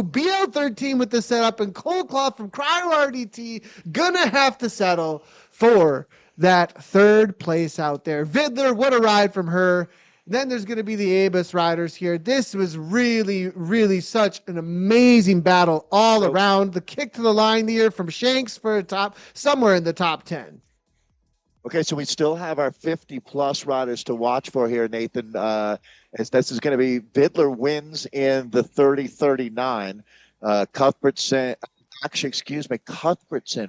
BL13 with the setup, and Cold Claw from Cryo RDT gonna have to settle for that third place out there. Vidler, what a ride from her. Then there's going to be the Abus riders here. This was really, really such an amazing battle all around. The kick to the line here from Shanks for a top, somewhere in the top 10. Okay, so we still have our 50-plus riders to watch for here, Nathan. As this is going to be Vidler wins in the 30-39. Cuthbertson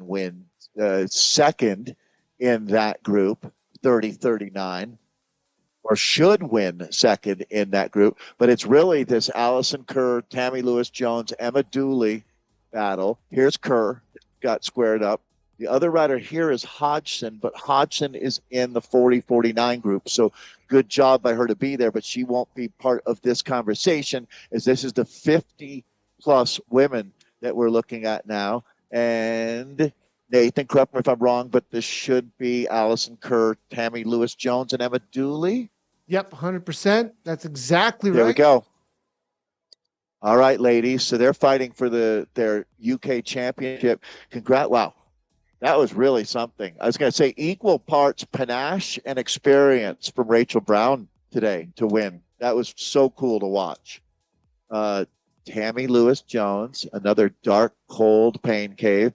wins second in that group, 30-39, or should win second in that group. But it's really this Allison Kerr, Tammy Lewis-Jones, Emma Dooley battle. Here's Kerr, got squared up. The other rider here is Hodgson, but Hodgson is in the 40-49 group. So good job by her to be there, but she won't be part of this conversation, as this is the 50-plus women that we're looking at now. And Nathan, correct me if I'm wrong, but this should be Allison Kerr, Tammy Lewis-Jones, and Emma Dooley. Yep, 100%. That's exactly right. There we go. All right, ladies. So they're fighting for their UK championship. Congrats. Wow. That was really something. I was going to say equal parts panache and experience from Rachel Brown today to win. That was so cool to watch. Tammy Lewis-Jones, another dark, cold pain cave.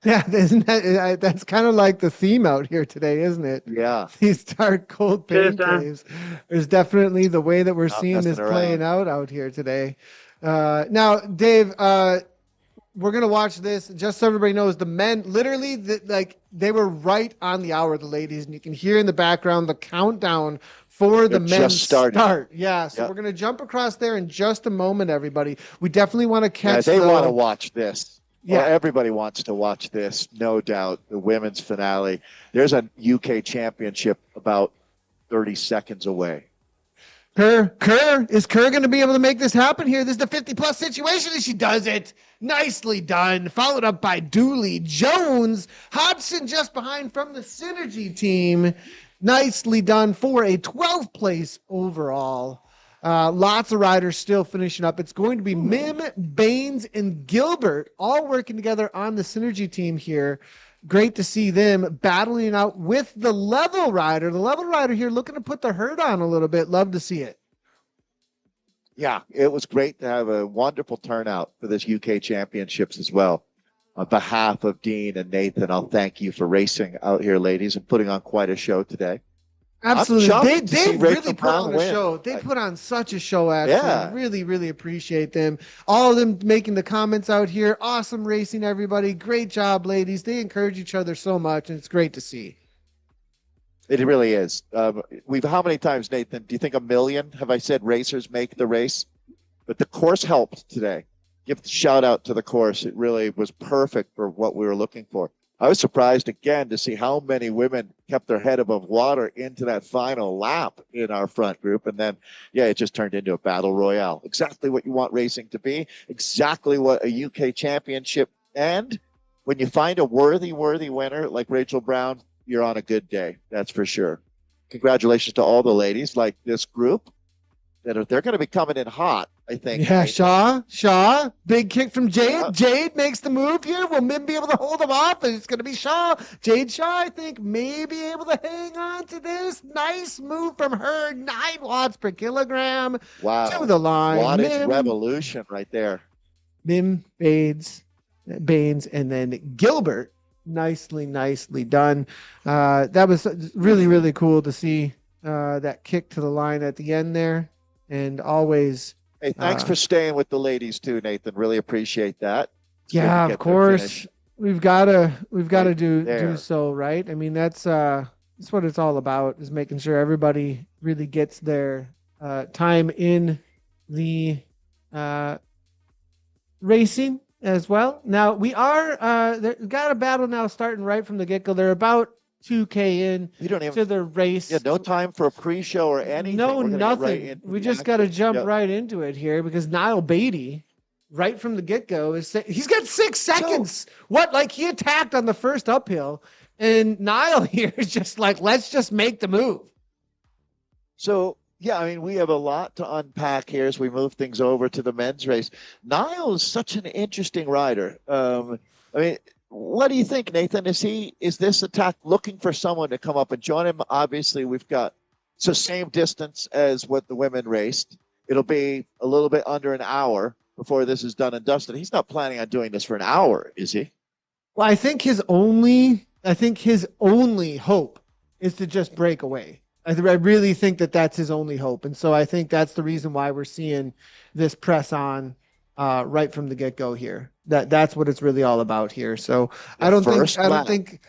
Yeah, that's kind of like the theme out here today, isn't it? Yeah. These dark, cold pain caves. There's definitely the way that we're seeing this playing out here today. Now, Dave, we're going to watch this. Just so everybody knows, the men, literally, they were right on the hour, the ladies, and you can hear in the background the countdown for the men's start. Yeah, so we're going to jump across there in just a moment, everybody. We definitely want to catch they want to watch this. Yeah, well, everybody wants to watch this, no doubt. The women's finale. There's a UK championship about 30 seconds away. Is Kerr going to be able to make this happen here? This is the 50-plus situation, and she does it. Nicely done. Followed up by Dooley. Jones, Hodgson just behind from the Synergy team. Nicely done for a 12th place overall. Lots of riders still finishing up. It's going to be Mim, Baines, and Gilbert all working together on the Synergy team here. Great to see them battling out with the level rider. The level rider here looking to put the hurt on a little bit. Love to see it. Yeah, it was great to have a wonderful turnout for this UK championships as well. On behalf of Dean and Nathan, I'll thank you for racing out here, ladies, and putting on quite a show today. Absolutely. They really put on a show. They put on such a show, actually. Yeah. Really, really appreciate them. All of them making the comments out here. Awesome racing, everybody. Great job, ladies. They encourage each other so much, and it's great to see. It really is. How many times, Nathan, do you think 1 million have I said racers make the race? But the course helped today. Give the shout out to the course. It really was perfect for what we were looking for. I was surprised again to see how many women kept their head above water into that final lap in our front group. And then, it just turned into a battle royale. Exactly what you want racing to be. Exactly what a UK championship. And when you find a worthy winner like Rachel Brown, you're on a good day. That's for sure. Congratulations to all the ladies like this group. They're going to be coming in hot, I think. Yeah, Shaw, big kick from Jade. Yeah. Jade makes the move here. Will Mim be able to hold him off? It's going to be Shaw. Jade Shaw, I think, may be able to hang on to this. Nice move from her. 9 watts per kilogram. Wow. To the line. Wattage revolution right there. Mim, Baines, and then Gilbert. Nicely done. That was really, really cool to see that kick to the line at the end there. And always. Hey, thanks for staying with the ladies too, Nathan. Really appreciate that. Yeah, of course. We've got to do so, right? I mean, that's what it's all about, is making sure everybody really gets their time in the racing as well. Now we are got a battle now starting right from the get-go. They're about 2K in to the race. Yeah, no time for a pre-show or anything. No, nothing. We just got to jump right into it here, because Niall Beatty, right from the get-go, he's got 6 seconds. He attacked on the first uphill, and Niall here is just like, let's just make the move. So Yeah, I mean, we have a lot to unpack here as we move things over to the men's race. Niall is such an interesting rider. I mean, what do you think, Nathan? Is this attack looking for someone to come up and join him? Obviously, we've got it's the same distance as what the women raced. It'll be a little bit under an hour before this is done and dusted. He's not planning on doing this for an hour, is he? Well, I think his only hope is to just break away. I really think that that's his only hope. And so I think that's the reason why we're seeing this press on right from the get-go here. That's what it's really all about here. So I don't think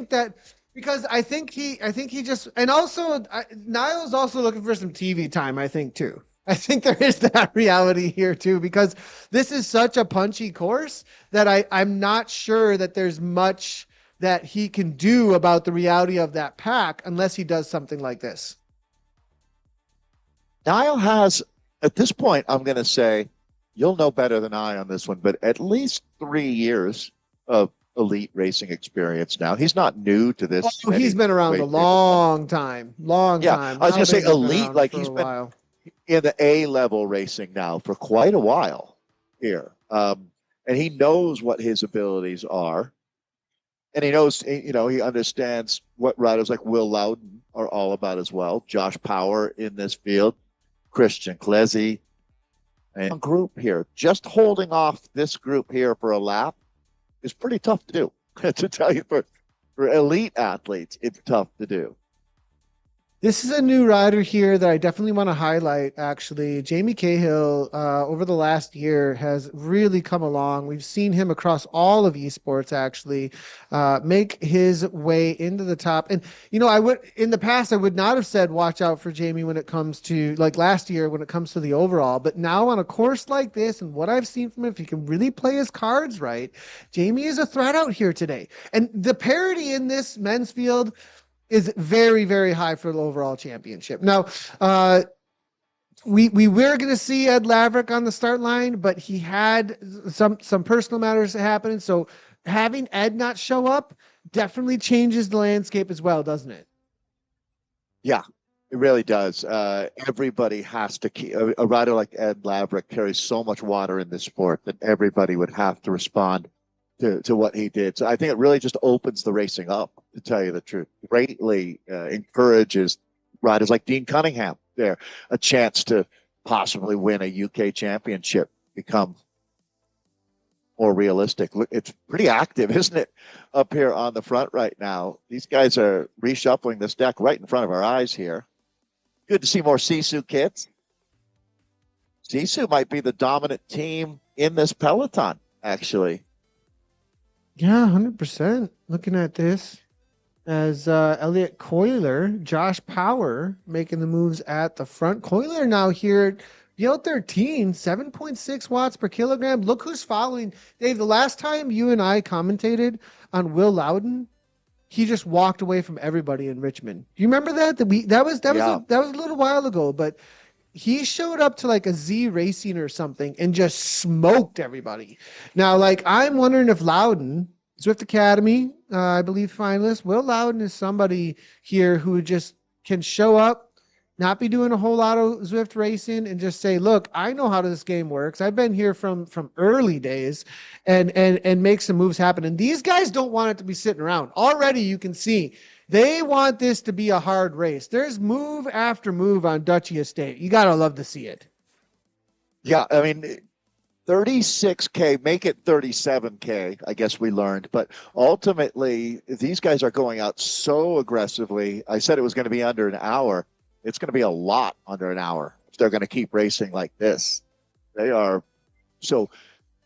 that, because I think he just, and also Niall's also looking for some TV time, I think too. I think there is that reality here too, because this is such a punchy course that I'm not sure that there's much that he can do about the reality of that pack unless he does something like this. Niall has, at this point, I'm going to say, you'll know better than I on this one, but at least 3 years of elite racing experience now. He's not new to this. Oh, he's been around a long time. I was going to say elite, like he's been in the A-level racing now for quite a while here. And he knows what his abilities are. And he knows, he understands what riders like Will Loudon are all about as well. Josh Power in this field, Christian Klesi, and a group here. Just holding off this group here for a lap is pretty tough to do. To tell you, for elite athletes, it's tough to do. This is a new rider here that I definitely want to highlight, actually. Jamie Cahill, over the last year, has really come along. We've seen him across all of esports, actually, make his way into the top. And, in the past, I would not have said watch out for Jamie when it comes to, like last year, when it comes to the overall. But now on a course like this, and what I've seen from him, if he can really play his cards right, Jamie is a threat out here today. And the parity in this men's field is very, very high for the overall championship. Now, we were going to see Ed Laverick on the start line, but he had some personal matters happening. So having Ed not show up definitely changes the landscape as well, doesn't it? Yeah, it really does. Everybody has to keep a rider like Ed Laverick carries so much water in this sport that everybody would have to respond to what he did. So I think it really just opens the racing up, to tell you the truth. Greatly encourages riders like Dean Cunningham there a chance to possibly win a UK championship, become more realistic. Look, it's pretty active, isn't it, up here on the front right now? These guys are reshuffling this deck right in front of our eyes here. Good to see more Sisu kids. Sisu might be the dominant team in this peloton, actually. Yeah, 100%. Looking at this as Elliot Coiler, Josh Power making the moves at the front. Coiler now here, DL13, 7.6 watts per kilogram. Look who's following. Dave, the last time you and I commentated on Will Loudon, he just walked away from everybody in Richmond. Do you remember that? That was a little while ago, but he showed up to like a Z Racing or something and just smoked everybody. Now, like, I'm wondering if Loudon, Zwift Academy, I believe finalist, Will Loudon is somebody here who just can show up, not be doing a whole lot of Zwift racing, and just say, look, I know how this game works. I've been here from early days, and make some moves happen. And these guys don't want it to be sitting around. Already you can see they want this to be a hard race. There's move after move on Dutchy Estate. You got to love to see it. Yeah, I mean, 36K, make it 37K, I guess we learned. But ultimately, these guys are going out so aggressively. I said it was going to be under an hour. It's going to be a lot under an hour if they're going to keep racing like this. They are. So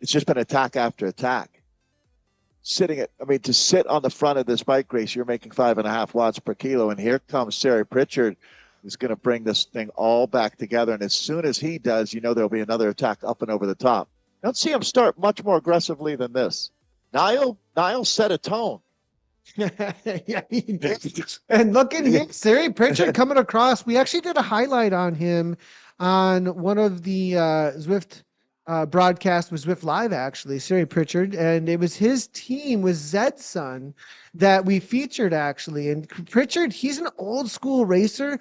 it's just been attack after attack. To sit on the front of this bike race, you're making 5.5 watts per kilo. And here comes Sarah Pritchard, who's going to bring this thing all back together. And as soon as he does, there'll be another attack up and over the top. I don't see him start much more aggressively than this. Niall set a tone. Yeah, he did. And look at him, Sarah Pritchard coming across. We actually did a highlight on him on one of the Zwift broadcast with Zwift Live, actually, Siri Pritchard, and it was his team with Zed's son that we featured, actually. And Pritchard, he's an old school racer,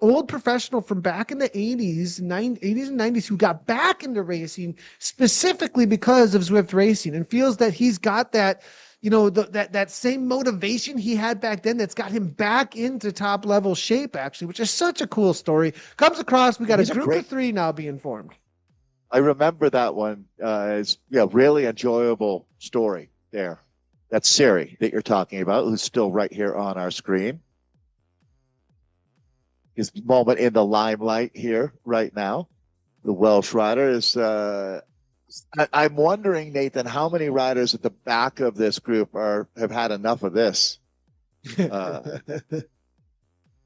old professional from back in the 80s and 90s who got back into racing specifically because of Zwift racing, and feels that he's got that, that same motivation he had back then that's got him back into top level shape, actually, which is such a cool story. Comes across, we got a group of 3 now being formed. I remember that one as really enjoyable story there. That's Siri that you're talking about, who's still right here on our screen. His moment in the limelight here right now. The Welsh rider is. I'm wondering, Nathan, how many riders at the back of this group have had enough of this. You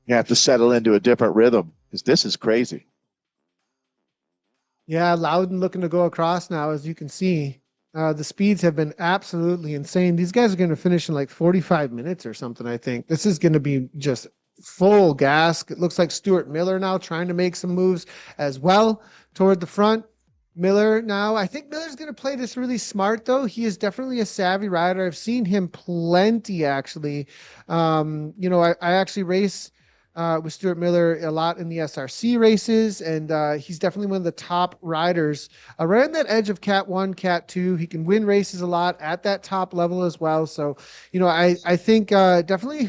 have to settle into a different rhythm because this is crazy. Yeah, Loudon looking to go across now, as you can see. The speeds have been absolutely insane. These guys are going to finish in like 45 minutes or something, I think. This is going to be just full gas. It looks like Stuart Miller now trying to make some moves as well toward the front. Miller now, I think Miller's going to play this really smart, though. He is definitely a savvy rider. I've seen him plenty, actually. I actually race with Stuart Miller a lot in the SRC races, and he's definitely one of the top riders around that edge of Cat 1, Cat 2. He can win races a lot at that top level as well. So, I think definitely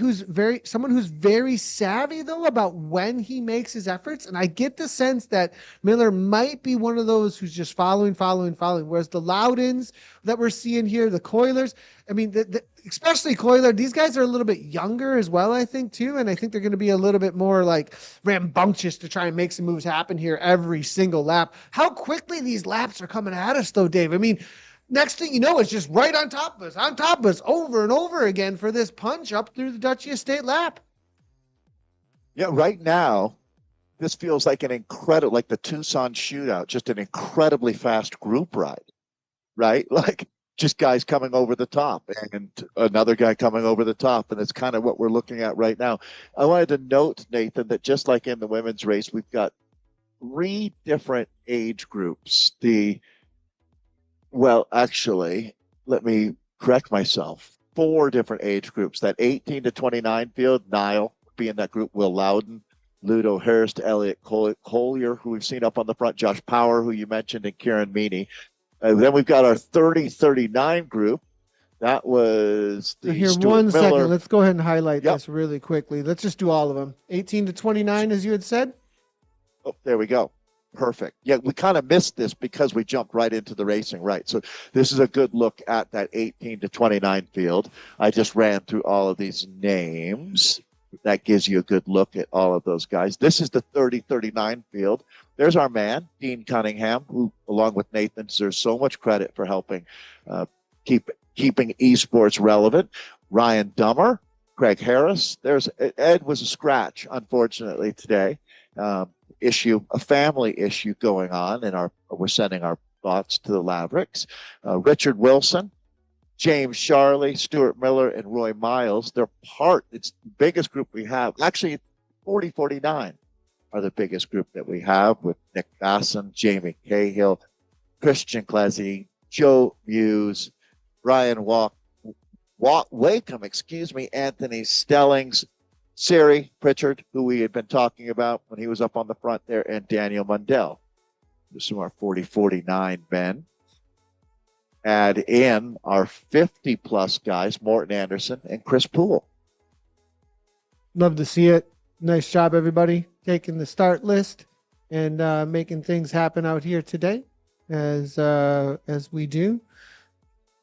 someone who's very savvy, though, about when he makes his efforts. And I get the sense that Miller might be one of those who's just following, whereas the Loudons that we're seeing here, the Coilers, I mean, especially Coiler, these guys are a little bit younger as well, I think, too. And I think they're going to be a little bit more like rambunctious to try and make some moves happen here every single lap. How quickly these laps are coming at us, though, Dave. I mean, next thing you know, it's just right on top of us over and over again for this punch up through the Dutchy Estate lap. Yeah, right now, this feels like like the Tucson shootout, just an incredibly fast group ride, right? Like, just guys coming over the top and another guy coming over the top. And it's kind of what we're looking at right now. I wanted to note, Nathan, that just like in the women's race, we've got 3 different age groups. Actually, let me correct myself. 4 different age groups. That 18 to 29 field, Niall being that group, Will Loudon, Ludo Hurst, Elliot Collier, who we've seen up on the front, Josh Power, who you mentioned, and Kieran Meaney. Then we've got our 30-39 group. That was the here. Stuart One Miller. second. Let's go ahead and highlight this really quickly. Let's just do all of them. 18 to 29, as you had said. Oh, there we go. Perfect. Yeah, we kind of missed this because we jumped right into the racing, right? So this is a good look at that 18 to 29 field. I just ran through all of these names. That gives you a good look at all of those guys. This is the 30-39 field. There's our man, Dean Cunningham, who, along with Nathan, deserves so much credit for helping keeping esports relevant. Ryan Dummer, Craig Harris. Ed was a scratch, unfortunately, today. A family issue going on, and we're sending our thoughts to the Lavricks. Richard Wilson, James Charlie, Stuart Miller, and Roy Miles. It's the biggest group we have. Actually, 40-49 are the biggest group that we have, with Nick Basson, Jamie Cahill, Christian Klesi, Joe Muse, Ryan Wakeham, Anthony Stellings, Siri Pritchard, who we had been talking about when he was up on the front there, and Daniel Mundell. This is our 40-49 men. Add in our 50-plus guys, Morton Anderson and Chris Poole. Love to see it. Nice job, everybody, taking the start list and making things happen out here today, as we do.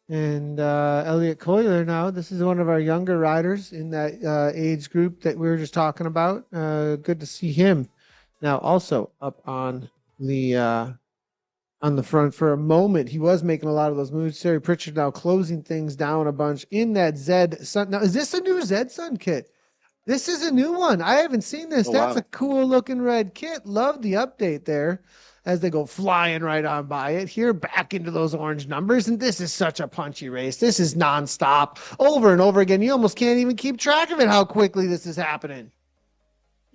And Elliot Coiler now, this is one of our younger riders in that age group that we were just talking about. Good to see him now also up on the front for a moment. He was making a lot of those moves. Siri Pritchard now closing things down a bunch in that Zed Sun. Now, is this a new Zed Sun kit? This is a new one. I haven't seen this. That's a cool looking red kit. Love the update there as they go flying right on by it here, back into those orange numbers. And this is such a punchy race. This is nonstop over and over again. You almost can't even keep track of it, how quickly this is happening.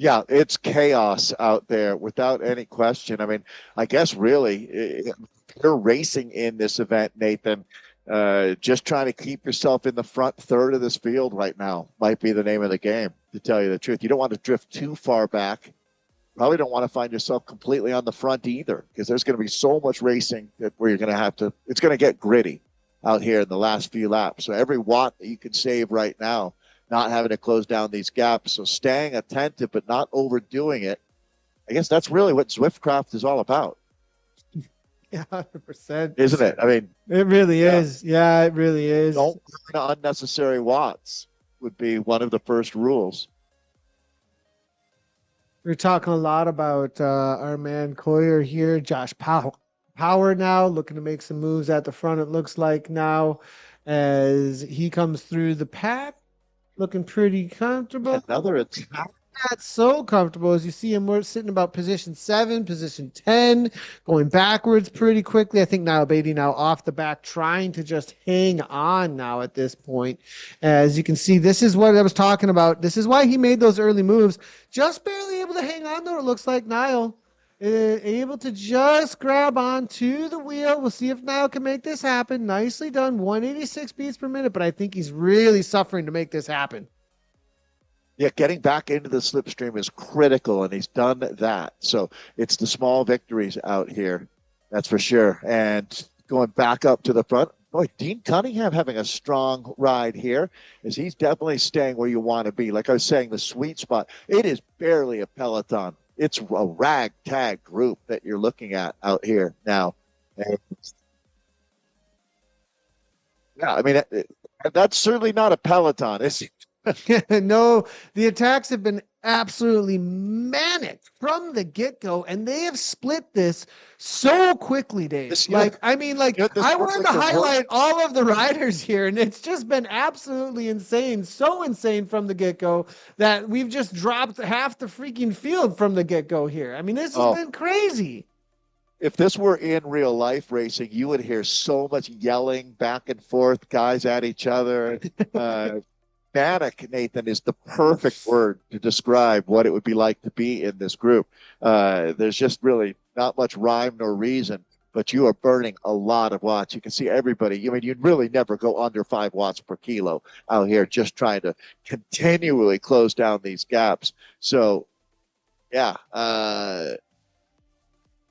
Yeah, it's chaos out there without any question. I mean, I guess really, you're racing in this event, Nathan. Just trying to keep yourself in the front third of this field right now might be the name of the game, to tell you the truth. You don't want to drift too far back. Probably don't want to find yourself completely on the front either, because there's going to be so much racing where you're going to have to, it's going to get gritty out here in the last few laps. So every watt that you can save right now, not having to close down these gaps. So staying attentive, but not overdoing it. I guess that's really what Zwiftcraft is all about. Yeah, 100%. Isn't it? I mean, it really is. Yeah, it really is. Don't burn unnecessary watts would be one of the first rules. We're talking a lot about our man Coyer here, Josh Power now looking to make some moves at the front. It looks like now as he comes through the pack, looking pretty comfortable. Another attack. Not so comfortable as you see him. We're sitting about position 7, position 10, going backwards pretty quickly. I think Niall Beatty now off the back, trying to just hang on now at this point. As you can see, this is what I was talking about. This is why he made those early moves. Just barely able to hang on, though. It looks like Niall able to just grab onto the wheel. We'll see if Niall can make this happen. Nicely done. 186 beats per minute, but I think he's really suffering to make this happen. Yeah, getting back into the slipstream is critical, and he's done that. So it's the small victories out here, that's for sure. And going back up to the front, boy, Dean Cunningham having a strong ride here, as he's definitely staying where you want to be. Like I was saying, the sweet spot, it is barely a peloton. It's a ragtag group that you're looking at out here now. And yeah, I mean, that's certainly not a peloton, is it? No, the attacks have been absolutely manic from the get-go, and they have split this so quickly, Dave. I wanted to highlight all of the riders here, and it's just been absolutely insane, so insane from the get-go that we've just dropped half the freaking field from the get-go here. I mean, this has been crazy. If this were in real life racing, you would hear so much yelling back and forth, guys at each other. Manic, Nathan, is the perfect word to describe what it would be like to be in this group. There's just really not much rhyme nor reason, but you are burning a lot of watts. You can see everybody. I mean, you'd really never go under 5 watts per kilo out here, just trying to continually close down these gaps. So, yeah.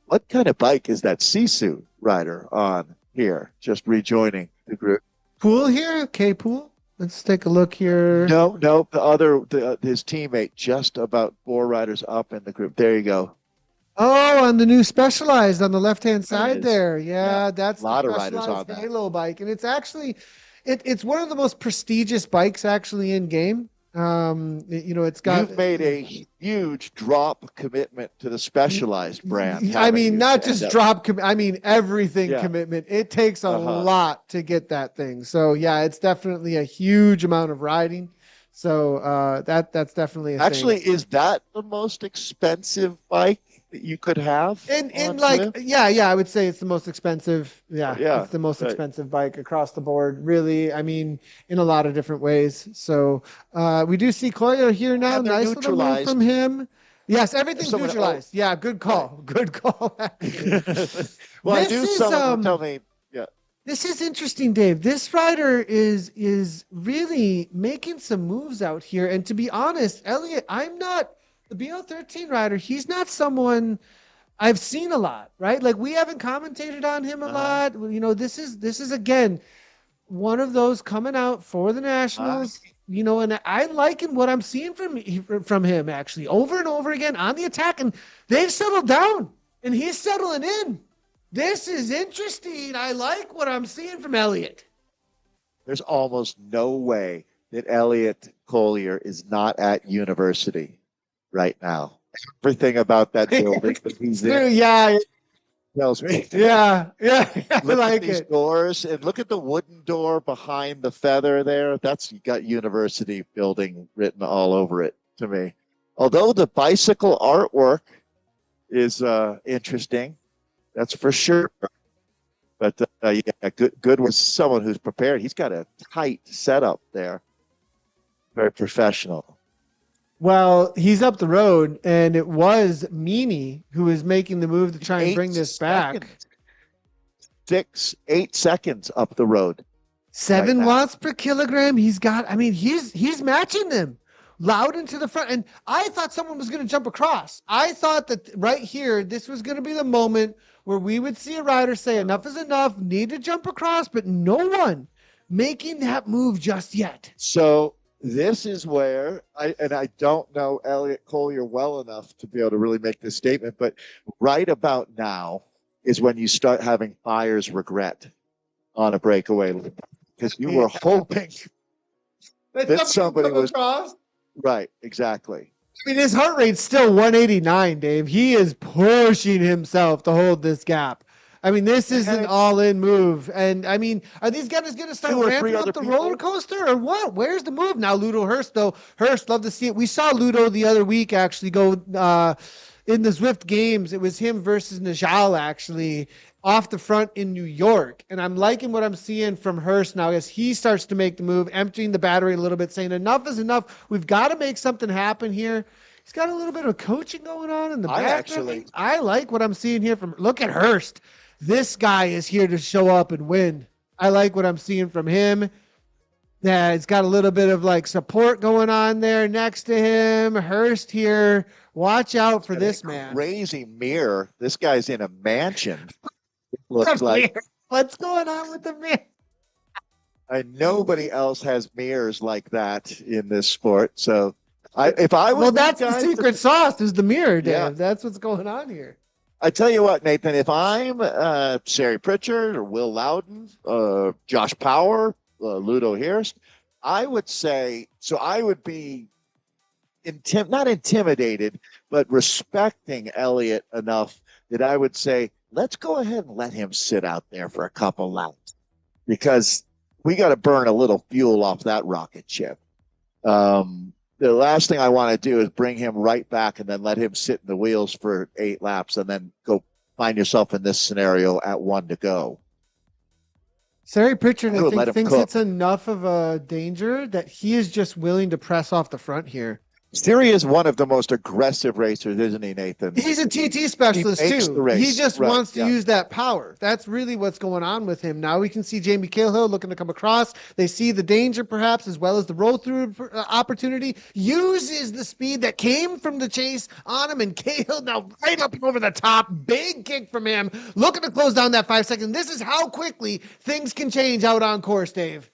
What kind of bike is that Sisu rider on here, just rejoining the group? Pool here? Okay, Pool. Let's take a look here. No, his teammate just about 4 riders up in the group. There you go. Oh, on the new Specialized on the left-hand side there. Yeah, that's a lot of riders on that Halo bike. And it's actually, it's one of the most prestigious bikes actually in game. It's got. You've made a huge drop commitment to the Specialized brand. I mean, not just drop. I mean, everything commitment. It takes a lot to get that thing. So yeah, it's definitely a huge amount of riding. So that's definitely a actually thing. Is that the most expensive bike that you could have? And like, Zwift? I would say it's the most expensive. Yeah, it's the most expensive bike across the board. Really, I mean, in a lot of different ways. So we do see Coyer here now. Nice little move from him. Yes, everything's neutralized. Yeah, good call. Good call. Well, I do. Someone tell me. Yeah. This is interesting, Dave. This rider is really making some moves out here. And to be honest, Elliot, I'm not. The BO13 rider, he's not someone I've seen a lot, right? Like we haven't commentated on him a lot. You know, this is again one of those coming out for the Nationals. You know, and I liking what I'm seeing from him actually over and over again on the attack, and they've settled down, and he's settling in. This is interesting. I like what I'm seeing from Elliot. There's almost no way that Elliot Collier is not at university right now. Everything about that building that he's in tells me. Yeah. I look like at these doors, and look at the wooden door behind the feather there. That's got university building written all over it to me. Although the bicycle artwork is interesting, that's for sure. But good was someone who's prepared. He's got a tight setup there. Very professional. Well, he's up the road, and it was Meanie who is making the move to try and bring this back. 8 seconds up the road. 7 watts per kilogram. He's got, I mean, he's matching them loud into the front. And I thought someone was going to jump across. I thought that right here, this was going to be the moment where we would see a rider say, enough is enough, need to jump across, but no one making that move just yet. So this is where I don't know Elliot Collier well enough to be able to really make this statement, but right about now is when you start having buyer's regret on a breakaway, because you were hoping that somebody was across. Right, exactly. I mean, his heart rate's still 189, Dave. He is pushing himself to hold this gap. I mean, this is an all-in move. And, I mean, are these guys going to start ramping up the roller coaster or what? Where's the move now? Ludo Hurst, though. Hurst, love to see it. We saw Ludo the other week actually go in the Zwift games. It was him versus Najal, actually, off the front in New York. And I'm liking what I'm seeing from Hurst now as he starts to make the move, emptying the battery a little bit, saying enough is enough. We've got to make something happen here. He's got a little bit of coaching going on in the background. I like what I'm seeing here from, look at Hurst. This guy is here to show up and win. I like what I'm seeing from him. Yeah, he's got a little bit of like support going on there next to him. Hurst here. Watch out for this man. Crazy mirror. This guy's in a mansion. Looks like. What's going on with the mirror? Nobody else has mirrors like that in this sport. So if I was, well, that's the secret sauce is the mirror, Dave. Yeah. That's what's going on here. I tell you what, Nathan, if I'm Sari Pritchard or Will Loudon, Josh Power, Ludo Hurst, I would say, so I would be not intimidated, but respecting Elliot enough that I would say, let's go ahead and let him sit out there for a couple laps because we got to burn a little fuel off that rocket ship. The last thing I want to do is bring him right back and then let him sit in the wheels for 8 laps and then go find yourself in this scenario at 1 to go. Sari Pritchard, I think, thinks it's enough of a danger that he is just willing to press off the front here. Siri is one of the most aggressive racers, isn't he, Nathan? He's a TT specialist, too. He just wants to use that power. That's really what's going on with him. Now we can see Jamie Cahill looking to come across. They see the danger, perhaps, as well as the roll-through opportunity. Uses the speed that came from the chase on him, and Cahill now right up over the top. Big kick from him. Looking to close down that 5 seconds. This is how quickly things can change out on course, Dave.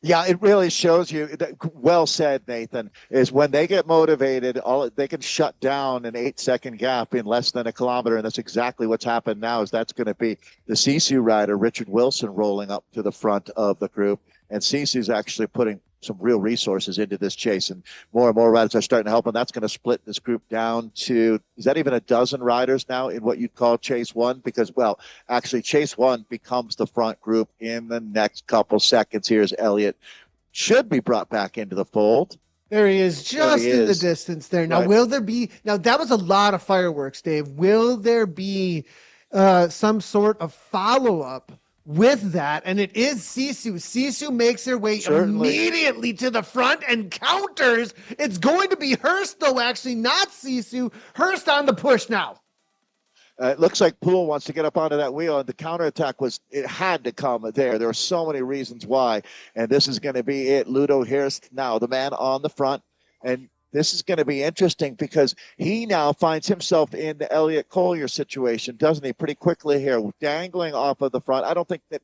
Yeah, it really shows you. Well said, Nathan. Is when they get motivated, they can shut down an 8-second gap in less than a kilometer, and that's exactly what's happened now. Is that's going to be the Sisu rider, Richard Wilson, rolling up to the front of the group, and Sisu's actually putting some real resources into this chase, and more riders are starting to help, and that's going to split this group down to, is that even a dozen riders now in what you'd call Chase 1? Because, well, actually Chase 1 becomes the front group in the next couple seconds. Here's Elliot, should be brought back into the fold. There he is, just in the distance there. Now, will there be, now that was a lot of fireworks, Dave. Will there be some sort of follow-up with that? And it is Sisu. Sisu makes her way immediately to the front and counters. It's going to be Hurst, though, actually, not Sisu. Hurst on the push now. It looks like Poole wants to get up onto that wheel, and the counterattack it had to come there. There are so many reasons why, and this is going to be it. Ludo Hurst now, the man on the front, and this is going to be interesting because he now finds himself in the Elliot Collier situation, doesn't he? Pretty quickly here, dangling off of the front. I don't think that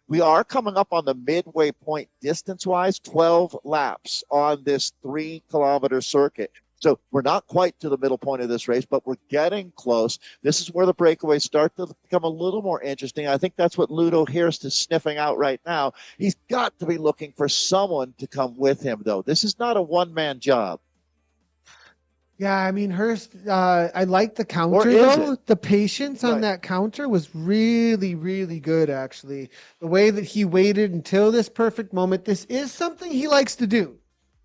we are coming up on the midway point distance-wise, 12 laps on this 3-kilometer circuit. So we're not quite to the middle point of this race, but we're getting close. This is where the breakaways start to become a little more interesting. I think that's what Ludo Hurst is sniffing out right now. He's got to be looking for someone to come with him, though. This is not a one-man job. Yeah, I mean, Hurst, I like the counter, though. The patience on that counter was really, really good, actually. The way that he waited until this perfect moment. This is something he likes to do.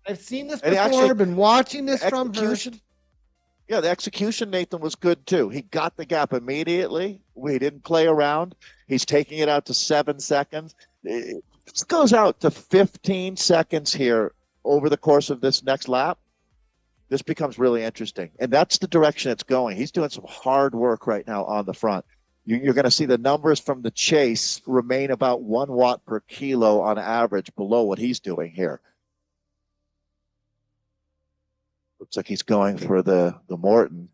I've seen this before, been watching this from Hurst. Yeah, the execution, Nathan, was good too. He got the gap immediately. We didn't play around. He's taking it out to 7 seconds. This goes out to 15 seconds here over the course of this next lap. this becomes really interesting. And that's the direction it's going. He's doing some hard work right now on the front. You're going to see the numbers from the chase remain about 1 watt per kilo on average below what he's doing here. Looks like he's going for the Morton.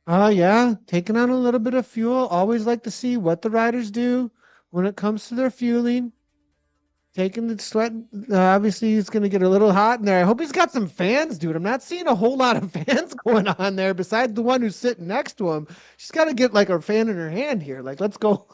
Yeah, taking on a little bit of fuel. Always like to see what the riders do when it comes to their fueling. Taking the sweat. Obviously, he's going to get a little hot in there. I hope he's got some fans, dude. I'm not seeing a whole lot of fans going on there besides the one who's sitting next to him. She's got to get like a fan in her hand here. Like, let's go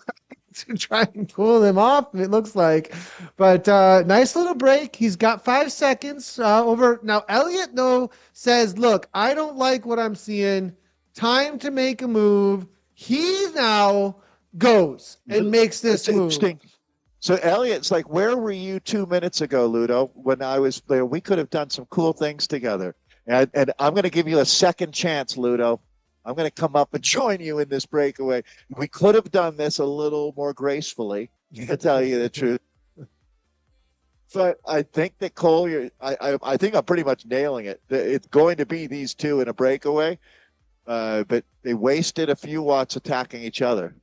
to try and pull them off, it looks like. But nice little break. He's got 5 seconds over. Now, Elliott, though, says, look, I don't like what I'm seeing. Time to make a move. He now goes and makes this move. Interesting. So Elliott's like, where were you 2 minutes ago, Ludo, when I was there? We could have done some cool things together. And I'm going to give you a second chance, Ludo. I'm going to come up and join you in this breakaway. We could have done this a little more gracefully, to tell you the truth. But I think that Cole, I think I'm pretty much nailing it. It's going to be these two in a breakaway. But they wasted a few watts attacking each other.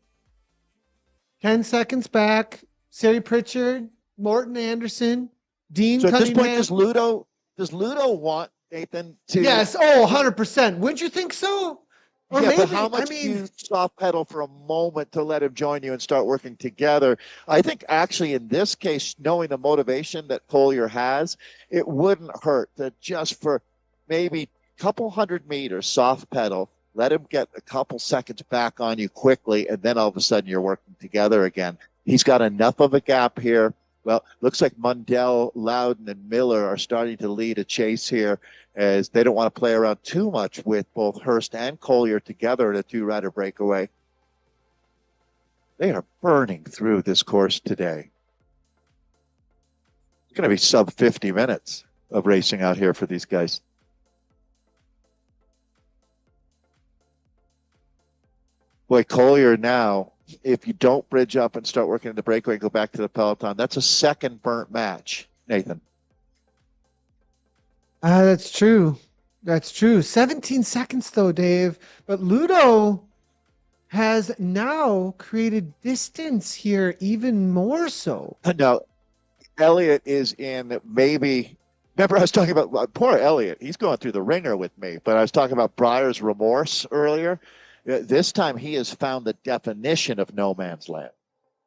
10 seconds back. Sari Pritchard, Morton Anderson, Dean So at Cunningham. this point, does Ludo want Nathan to? Yes. Oh, 100%. Wouldn't you think so? Or yeah, maybe, but how much do you soft pedal for a moment to let him join you and start working together? I think actually in this case, knowing the motivation that Collier has, it wouldn't hurt to just for maybe a couple 100 meters soft pedal, let him get a couple seconds back on you quickly, and then all of a sudden you're working together again. He's got enough of a gap here. Well, looks like Mundell, Loudon, and Miller are starting to lead a chase here as they don't want to play around too much with both Hurst and Collier together in a two-rider breakaway. They are burning through this course today. It's going to be sub 50 minutes of racing out here for these guys. Boy, Collier now, if you don't bridge up and start working in the breakaway and go back to the peloton, that's a second burnt match, Nathan. That's true. That's true. 17 seconds, though, Dave. But Ludo has now created distance here even more so. No, Elliott is in maybe... Remember, I was talking about poor Elliott. He's going through the ringer with me, but I was talking about Breyer's remorse earlier. This time he has found the definition of no man's land.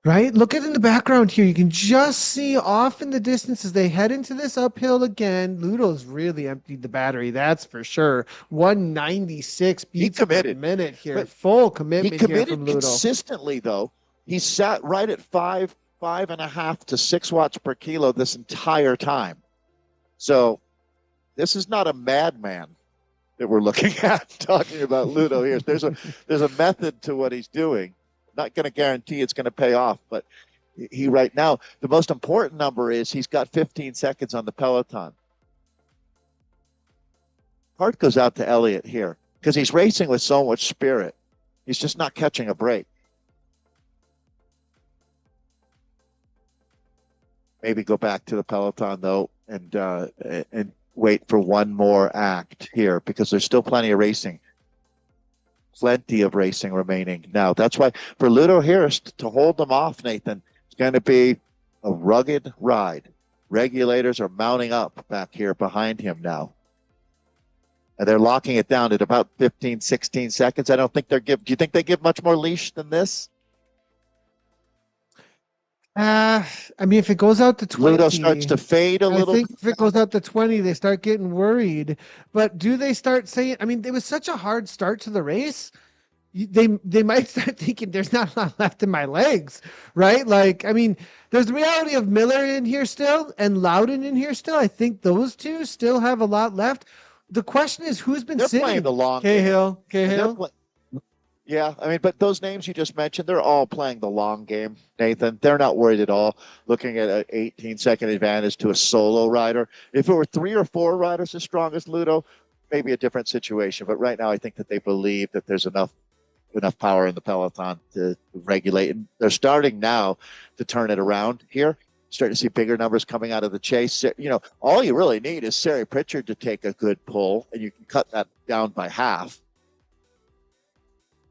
Right? Look at in the background here. You can just see off in the distance as they head into this uphill again. Ludo's really emptied the battery, that's for sure. 196 beats per minute here. But full commitment he committed here from Ludo. Consistently, though. He sat right at 5.5 to 6 watts per kilo this entire time. So this is not a madman that we're looking at talking about Ludo here. There's a method to what he's doing. Not going to guarantee it's going to pay off, but he right now, the most important number is he's got 15 seconds on the peloton. Heart goes out to Elliott here because he's racing with so much spirit. He's just not catching a break. Maybe go back to the peloton though and wait for one more act here because there's still plenty of racing. Plenty of racing remaining now. That's why for Ludo Hirst to hold them off, Nathan, it's going to be a rugged ride. Regulators are mounting up back here behind him now. And they're locking it down at about 15, 16 seconds. I don't think do you think they give much more leash than this? I mean, if it goes out to 20, Ludo starts to fade a little. I think if it goes out to 20, they start getting worried. But do they start saying, I mean, it was such a hard start to the race. They might start thinking there's not a lot left in my legs, right? Like, I mean, there's the reality of Miller in here still and Loudon in here still. I think those two still have a lot left. The question is, who's been sitting? Playing the long Cahill. Yeah, I mean, but those names you just mentioned, they're all playing the long game, Nathan. They're not worried at all, looking at an 18-second advantage to a solo rider. If it were 3 or 4 riders as strong as Ludo, maybe a different situation. But right now, I think that they believe that there's enough power in the peloton to regulate. And they're starting now to turn it around here. starting to see bigger numbers coming out of the chase. You know, all you really need is Sarah Pritchard to take a good pull, and you can cut that down by half.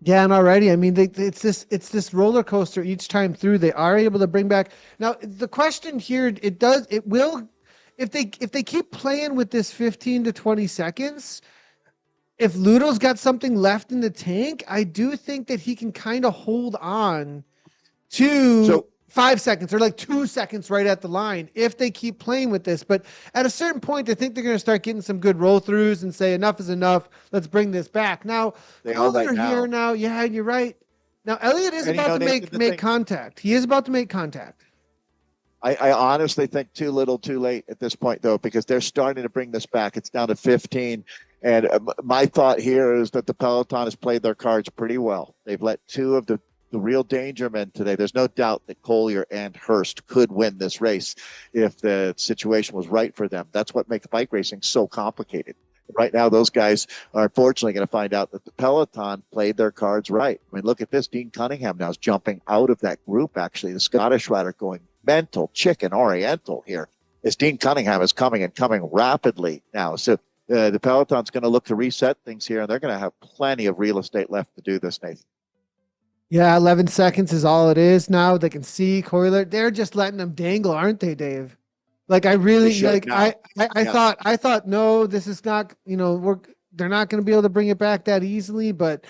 Yeah, and already, I mean, it's this roller coaster each time through. They are able to bring back. Now, the question here, it will, if they keep playing with this 15 to 20 seconds, if Ludo's got something left in the tank, I do think that he can kind of hold on to 5 seconds or like 2 seconds right at the line if they keep playing with this. But at a certain point, I think they're going to start getting some good roll throughs and say enough is enough. Let's bring this back. Now, they are right here now. Yeah, you're right. Now, Elliott is about to make contact. He is about to make contact. I honestly think too little too late at this point, though, because they're starting to bring this back. It's down to 15. And my thought here is that the peloton has played their cards pretty well. They've let two of the real danger men today. There's no doubt that Collier and Hurst could win this race if the situation was right for them. That's what makes bike racing so complicated. Right now, those guys are unfortunately going to find out that the peloton played their cards right. I mean, look at this. Dean Cunningham now is jumping out of that group, actually. The Scottish rider going mental, chicken oriental here as Dean Cunningham is coming rapidly now. So the peloton's going to look to reset things here, and they're going to have plenty of real estate left to do this, Nathan. Yeah, 11 seconds is all it is now. They can see Coiler. They're just letting them dangle, aren't they, Dave? Like I really like I thought no, this is not, you know, they're not going to be able to bring it back that easily, but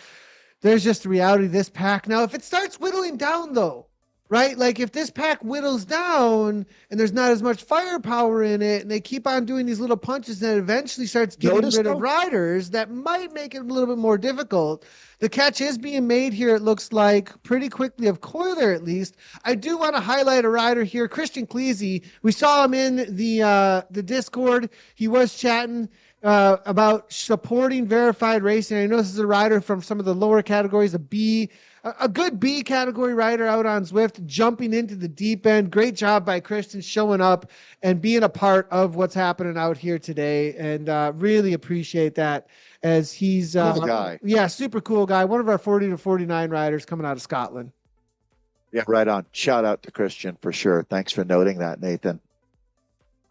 there's just the reality of this pack. Now, if it starts whittling down though, right? Like if this pack whittles down and there's not as much firepower in it and they keep on doing these little punches and it eventually starts getting rid of riders, that might make it a little bit more difficult. The catch is being made here, it looks like, pretty quickly of Coiler at least. I do want to highlight a rider here, Christian Cleese. We saw him in the Discord. He was chatting about supporting verified racing. I know this is a rider from some of the lower categories, a good B category rider out on Zwift, jumping into the deep end. Great job by Christian showing up and being a part of what's happening out here today. And really appreciate that as he's cool guy. Yeah, super cool guy. One of our 40 to 49 riders coming out of Scotland. Yeah, right on. Shout out to Christian for sure. Thanks for noting that, Nathan.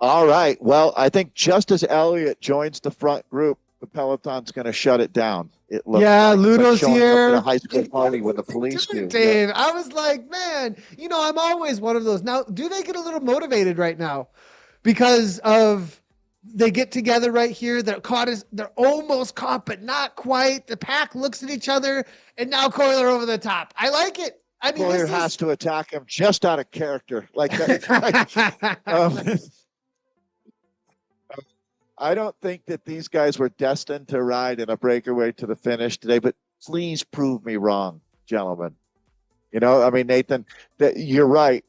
All right. Well, I think just as Elliott joins the front group, the peloton's going to shut it down. It looks like Ludo's here. Up at a high school party when the police do. Dave, yeah. I was like, man, you know, I'm always one of those. Now, do they get a little motivated right now because of they get together right here? They're almost caught, but not quite. The pack looks at each other, and now Coiler over the top. I like it. I mean, Coiler has to attack him just out of character, like that. I don't think that these guys were destined to ride in a breakaway to the finish today, but please prove me wrong, gentlemen. You know, I mean, Nathan, you're right.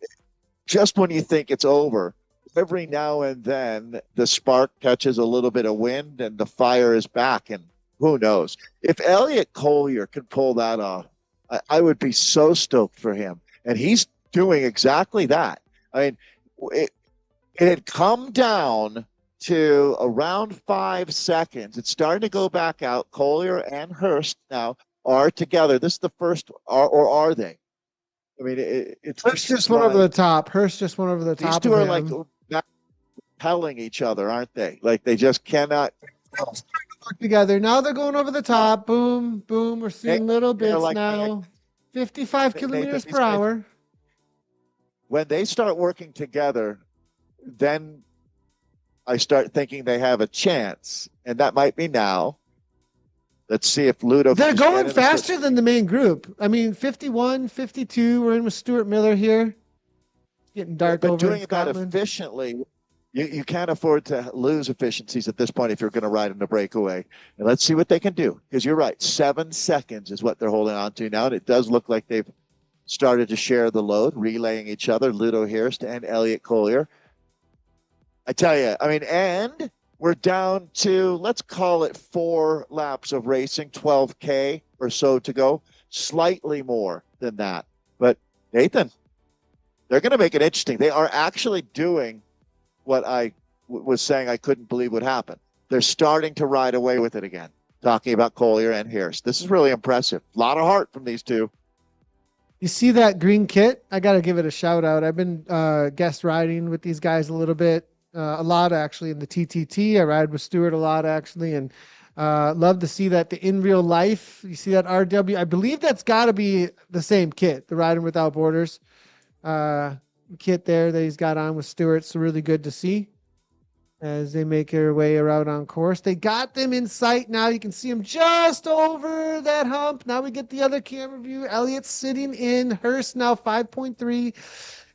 Just when you think it's over, every now and then the spark catches a little bit of wind and the fire is back, and who knows? If Elliott Collier can pull that off, I would be so stoked for him. And he's doing exactly that. I mean, it had come down to around 5 seconds. It's starting to go back out. Collier and Hurst now are together. This is the first, or are they? I mean, it's Hurst just went over the top. Hurst just went over the top. These two are like repelling each other, aren't they? Like they just cannot work together. Now they're going over the top. Boom, boom. We're seeing little bits like now. 55 kilometers per hour. When they start working together, then I start thinking they have a chance, and that might be now. Let's see if Ludo... They're going faster than the main group. I mean, 51, 52. We're in with Stuart Miller here. Getting dark over in Scotland. But doing that efficiently, you can't afford to lose efficiencies at this point if you're going to ride in a breakaway. And let's see what they can do. Because you're right, 7 seconds is what they're holding on to now, and it does look like they've started to share the load, relaying each other, Ludo Hurst and Elliott Collier. I tell you, I mean, and we're down to, let's call it 4 laps of racing, 12K or so to go, slightly more than that. But Nathan, they're going to make it interesting. They are actually doing what I was saying I couldn't believe would happen. They're starting to ride away with it again, talking about Collier and Hurst. This is really impressive. A lot of heart from these two. You see that green kit? I got to give it a shout out. I've been guest riding with these guys a little bit, a lot actually in the TTT. I ride with Stuart a lot actually, and love to see that in real life. You see that RW? I believe that's got to be the same kit, the Riding Without Borders kit there that he's got on with Stuart. So really good to see as they make their way around on course. They got them in sight now. You can see them just over that hump. Now we get the other camera view. Elliott's sitting in. Hurst now 5.3.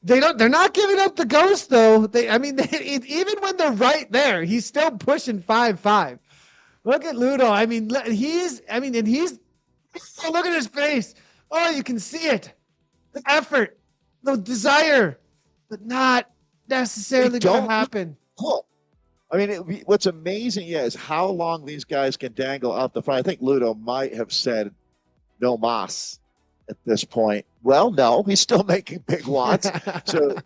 They're not giving up the ghost though. Even when they're right there, he's still pushing 5.5. Look at Ludo. He's look at his face. Oh, you can see it. The effort, the desire, but not necessarily going to happen. Cool. What's amazing, is how long these guys can dangle out the front. I think Ludo might have said no mas at this point. Well, no, he's still making big watts. So,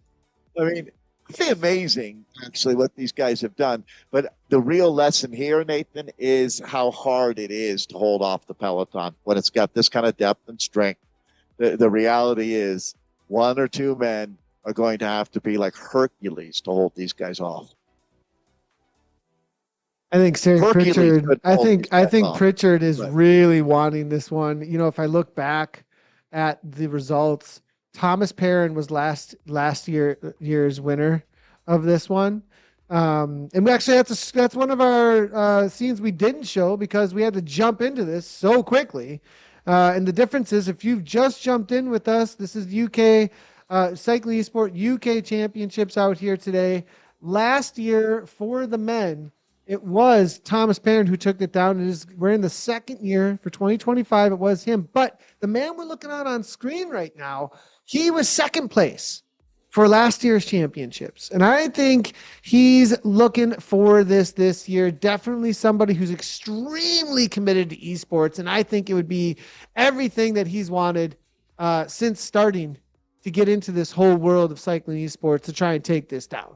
it's amazing, actually, what these guys have done. But the real lesson here, Nathan, is how hard it is to hold off the peloton when it's got this kind of depth and strength. The reality is one or two men are going to have to be like Hercules to hold these guys off. I think Pritchard. I think Pritchard is really wanting this one. If I look back at the results, Thomas Perrin was last year's winner of this one, and we actually that's one of our scenes we didn't show because we had to jump into this so quickly. And the difference is, if you've just jumped in with us, this is UK Cycling Esport UK Championships out here today. Last year for the men, it was Thomas Perrin who took it down. We're in the second year for 2025. It was him. But the man we're looking at on screen right now, he was second place for last year's championships. And I think he's looking for this year. Definitely somebody who's extremely committed to esports. And I think it would be everything that he's wanted since starting to get into this whole world of cycling esports to try and take this down.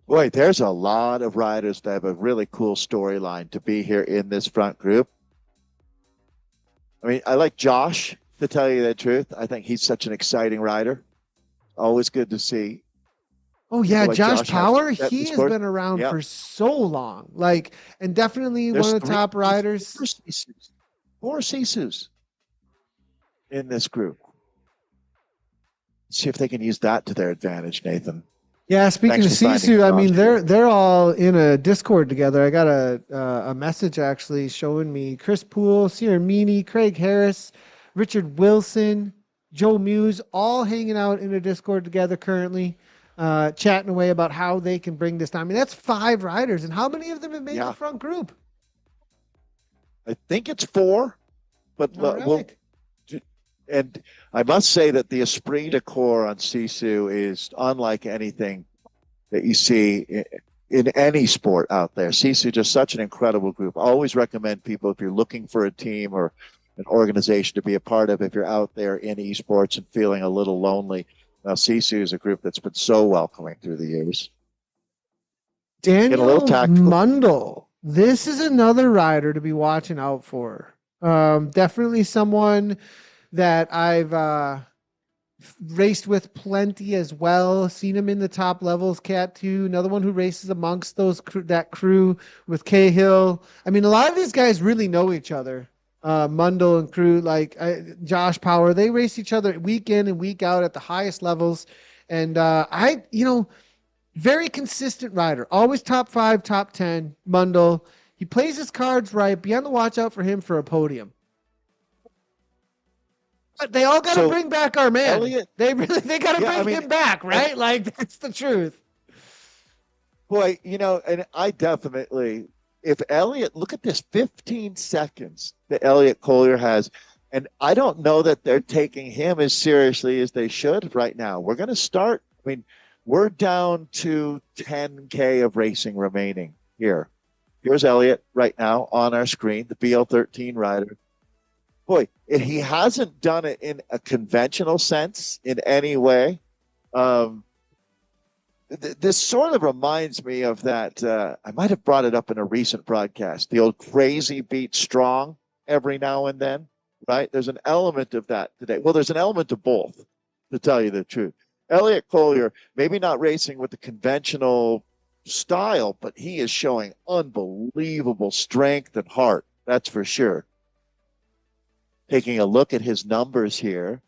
Boy, there's a lot of riders that have a really cool storyline to be here in this front group. I like Josh, to tell you the truth. I think he's such an exciting rider. Always good to see. Oh, yeah, like Josh Power, he has been around for so long. And definitely one of the top riders. Four Sisus in this group. Let's see if they can use that to their advantage, Nathan. Yeah, speaking of Sisu, they're all in a Discord together. I got a message actually showing me Chris Poole, Sierra Meany, Craig Harris, Richard Wilson, Joe Muse, all hanging out in a Discord together currently, chatting away about how they can bring this down. That's 5 riders, and how many of them have made the front group? I think it's 4, but and I must say that the esprit de corps on Sisu is unlike anything that you see in any sport out there. Sisu just such an incredible group. I always recommend people, if you're looking for a team or an organization to be a part of, if you're out there in esports and feeling a little lonely. Now, Sisu is a group that's been so welcoming through the years. Daniel Mundell. This is another rider to be watching out for. Definitely someone that I've raced with plenty as well. Seen him in the top levels. Cat 2, another one who races amongst that crew with Cahill. A lot of these guys really know each other. Mundell and crew, Josh Power, they race each other week in and week out at the highest levels. And very consistent rider. Always top 5, top 10. Mundell. He plays his cards right. Be on the watch out for him for a podium. But they all got to bring back our man. Elliott, they got to bring him back, right? That's the truth. Boy, and I definitely, if Elliott, look at this, 15 seconds that Elliott Collier has. And I don't know that they're taking him as seriously as they should right now. We're going to start. We're down to 10K of racing remaining here. Here's Elliott right now on our screen, the BL13 rider. Boy, he hasn't done it in a conventional sense in any way. This sort of reminds me of that. I might have brought it up in a recent broadcast. The old crazy beat strong every now and then. right? There's an element of that today. Well, there's an element of both, to tell you the truth. Elliot Collier, maybe not racing with the conventional style, but he is showing unbelievable strength and heart. That's for sure. Taking a look at his numbers here,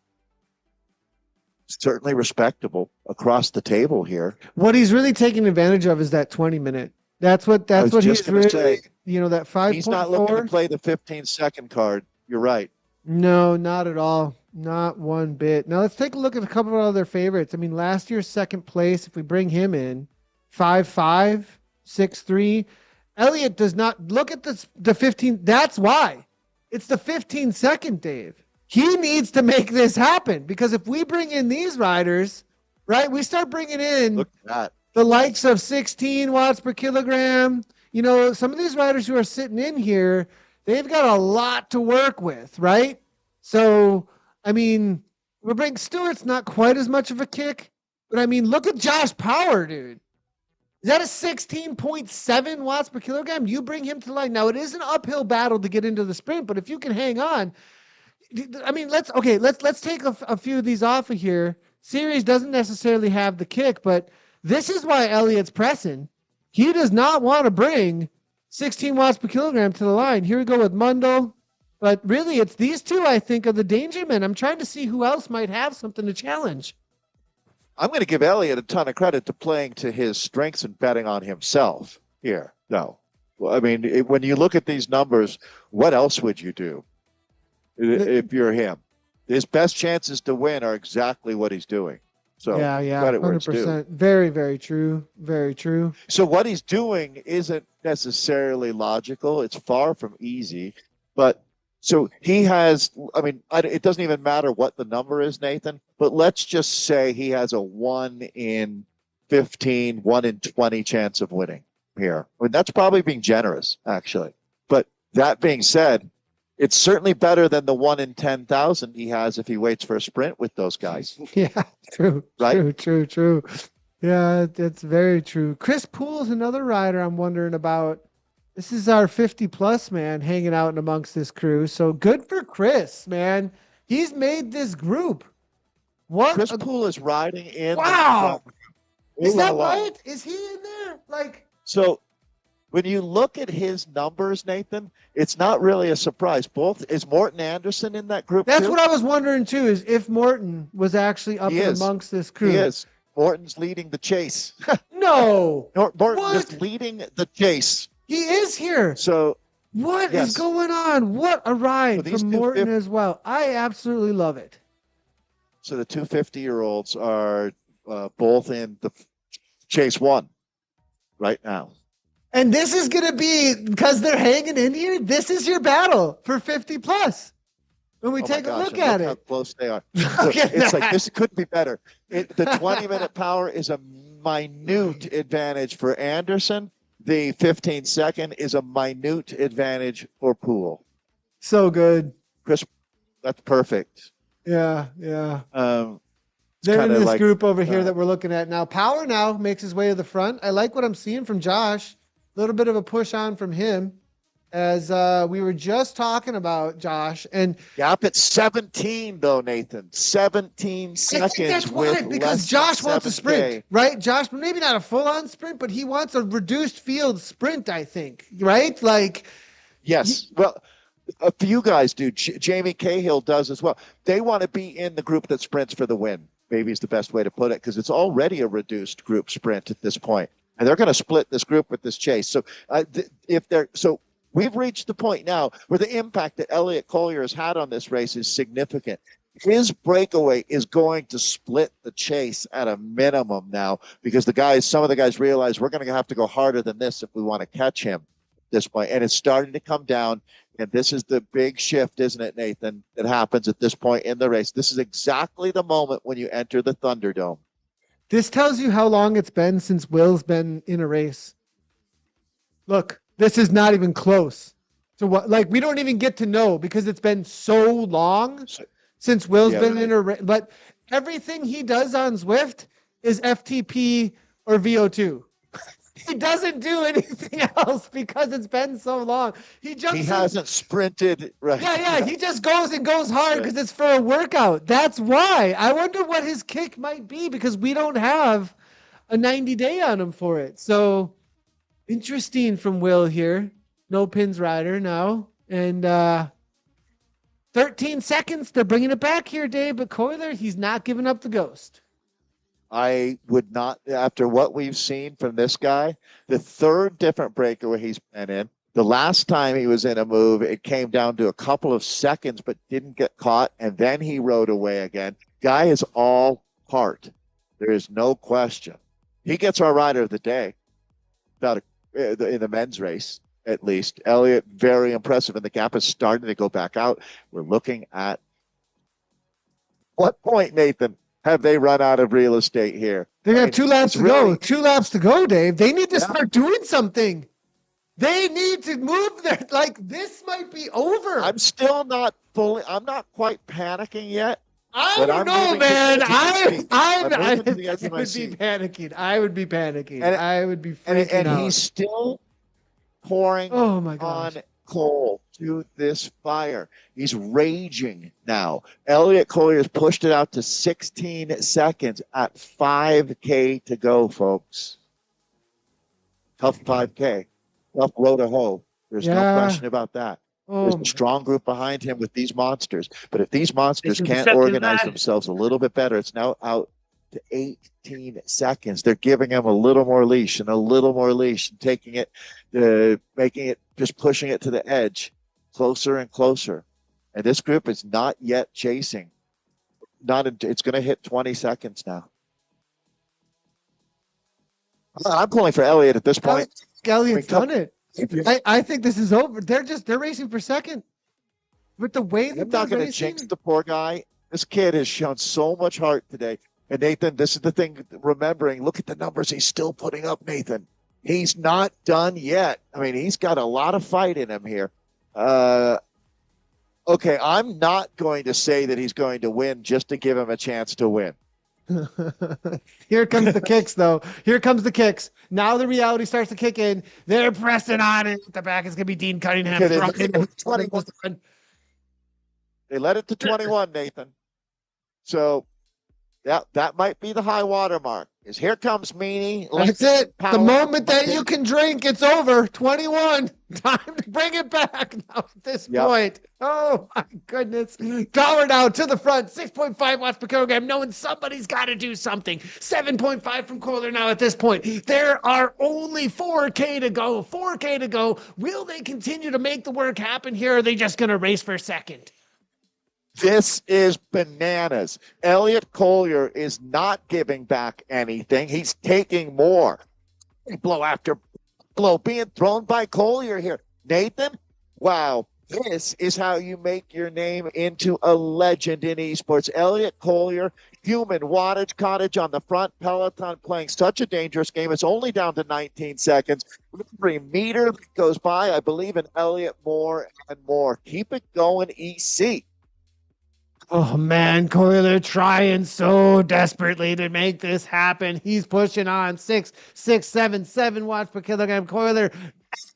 certainly respectable across the table here. What he's really taking advantage of is that 20-minute. That's what he's really, say, that 5.4. He's not looking to play the 15-second card. You're right. No, not at all. Not one bit. Now let's take a look at a couple of other favorites. I mean, last year's second place, if we bring him in, 5.5, 6.3. Elliott does not look at the 15. That's why. It's the 15-second, Dave. He needs to make this happen, because if we bring in these riders, right, we start bringing in Look at that. The likes of 16 watts per kilogram. Some of these riders who are sitting in here, they've got a lot to work with, right? So, I mean, we're bringing Stewart's not quite as much of a kick, but I mean, look at Josh Power, dude. Is that a 16.7 watts per kilogram? You bring him to the line. Now, it is an uphill battle to get into the sprint, but if you can hang on, I mean, let's take a few of these off of here. Series doesn't necessarily have the kick, but this is why Elliott's pressing. He does not want to bring 16 watts per kilogram to the line. Here we go with Mundo. But really, it's these two, I think, are the danger men. I'm trying to see who else might have something to challenge. I'm going to give Elliott a ton of credit to playing to his strengths and betting on himself here, though. Well, I mean, when you look at these numbers, what else would you do if you're him? His best chances to win are exactly what he's doing. So yeah, credit where it's due. 100%. Very, very true. Very true. So what he's doing isn't necessarily logical. It's far from easy. But so he has, I mean, it doesn't even matter what the number is, Nathan, but let's just say he has a 1 in 15, 1 in 20 chance of winning here. I mean, that's probably being generous, actually. But that being said, it's certainly better than the 1 in 10,000 he has if he waits for a sprint with those guys. Yeah, true. Right? True. Yeah, that's very true. Chris Poole's another rider I'm wondering about. This is our 50-plus man hanging out in amongst this crew. So good for Chris, man. He's made this group. What? Chris Poole is riding in. Wow. Is that wow. right? Is he in there? So when you look at his numbers, Nathan, it's not really a surprise. Is Morton Anderson in that group? That's too? what I was wondering too, is if Morton was actually up amongst this crew. He is. Morton's leading the chase. No. Morton is leading the chase. He is here. So what is going on? What a ride from Morton as well. I absolutely love it. So the 250-year-olds are both in the chase 1 right now. And this is going to be, because they're hanging in here, this is your battle for 50-plus. When we take a look at it. How close they are. It's like, this couldn't be better. The 20-minute power is a minute advantage for Anderson. The 15-second is a minute advantage for Poole. So good. Chris, that's perfect. Yeah. They're in this group over here that we're looking at now. Power now makes his way to the front. I like what I'm seeing from Josh. A little bit of a push on from him, as we were just talking about Josh. And gap at 17, though, Nathan. 17 seconds. I think that's why, because Josh wants a sprint, right? Josh, maybe not a full-on sprint, but he wants a reduced field sprint, I think, right? Yes. Well, a few guys do. Jamie Cahill does as well. They want to be in the group that sprints for the win. Maybe is the best way to put it, because it's already a reduced group sprint at this point. And they're going to split this group with this chase. So we've reached the point now where the impact that Elliott Collier has had on this race is significant. His breakaway is going to split the chase at a minimum now, because some of the guys realize we're going to have to go harder than this if we want to catch him at this point. And it's starting to come down. And this is the big shift, isn't it, Nathan, that happens at this point in the race. This is exactly the moment when you enter the Thunderdome. This tells you how long it's been since Will's been in a race. Look, this is not even close to what, we don't even get to know, because it's been so long since Will's been in a race. But everything he does on Zwift is FTP or VO2. He doesn't do anything else because it's been so long. He jumps. He hasn't sprinted. Right. Yeah. He just goes and goes hard because it's for a workout. That's why. I wonder what his kick might be because we don't have a 90-day on him for it. So interesting from Will here. No pins rider now. And 13 seconds. They're bringing it back here, Dave. But Coiler, he's not giving up the ghost. I would not, after what we've seen from this guy, the third different breakaway he's been in. The last time he was in a move, it came down to a couple of seconds, but didn't get caught, and then he rode away again. Guy is all heart. There is no question. He gets our rider of the day, in the men's race, at least. Elliott, very impressive, and the gap is starting to go back out. We're looking at what point, Nathan, have they run out of real estate here? They got 2 laps to go. 2 laps to go, Dave. They need to start doing something. They need to move there. Like, this might be over. I'm still not I'm not quite panicking yet. I don't know, man. I would be panicking. I would be panicking. I would be freaking out. And he's still pouring my gosh. on coal to this fire. He's raging now. Elliott Collier's pushed it out to 16 seconds at 5K to go, folks. Tough 5K. Tough road to hoe. There's no question about that. There's a strong group behind him with these monsters. But if these monsters can't organize themselves a little bit better, it's now out to 18 seconds. They're giving him a little more leash and a little more leash and taking it, making it, just pushing it to the edge, closer and closer. And this group is not yet chasing. It's going to hit 20 seconds now. I'm pulling for Elliott at this point. Elliott's done it. I think this is over. They're racing for second. With the way that I'm not going to jinx the poor guy. This kid has shown so much heart today. And Nathan, this is the thing, remembering, look at the numbers he's still putting up, Nathan. He's not done yet. I mean, he's got a lot of fight in him here. Okay, I'm not going to say that he's going to win just to give him a chance to win. Here comes the kicks, though. Here comes the kicks. Now the reality starts to kick in. They're pressing on it. At the back is going to be Dean Cunningham. They let it to 21, Nathan. So that might be the high water mark. Is here comes Meanie. That's it. The moment that you can drink, it's over. 21. Time to bring it back now at this point. Oh, my goodness. Power now to the front. 6.5 watts per kilogram, knowing somebody's got to do something. 7.5 from Kohler now at this point. There are only 4K to go. 4K to go. Will they continue to make the work happen here, or are they just going to race for second? This is bananas. Elliott Collier is not giving back anything. He's taking more. Blow after blow being thrown by Collier here. Nathan, wow, this is how you make your name into a legend in esports. Elliott Collier, human wattage cottage on the front, peloton playing such a dangerous game. It's only down to 19 seconds. Every meter that goes by, I believe in Elliott more and more. Keep it going, EC. Oh, man, Coiler trying so desperately to make this happen. He's pushing on 7 watts per kilogram. Coiler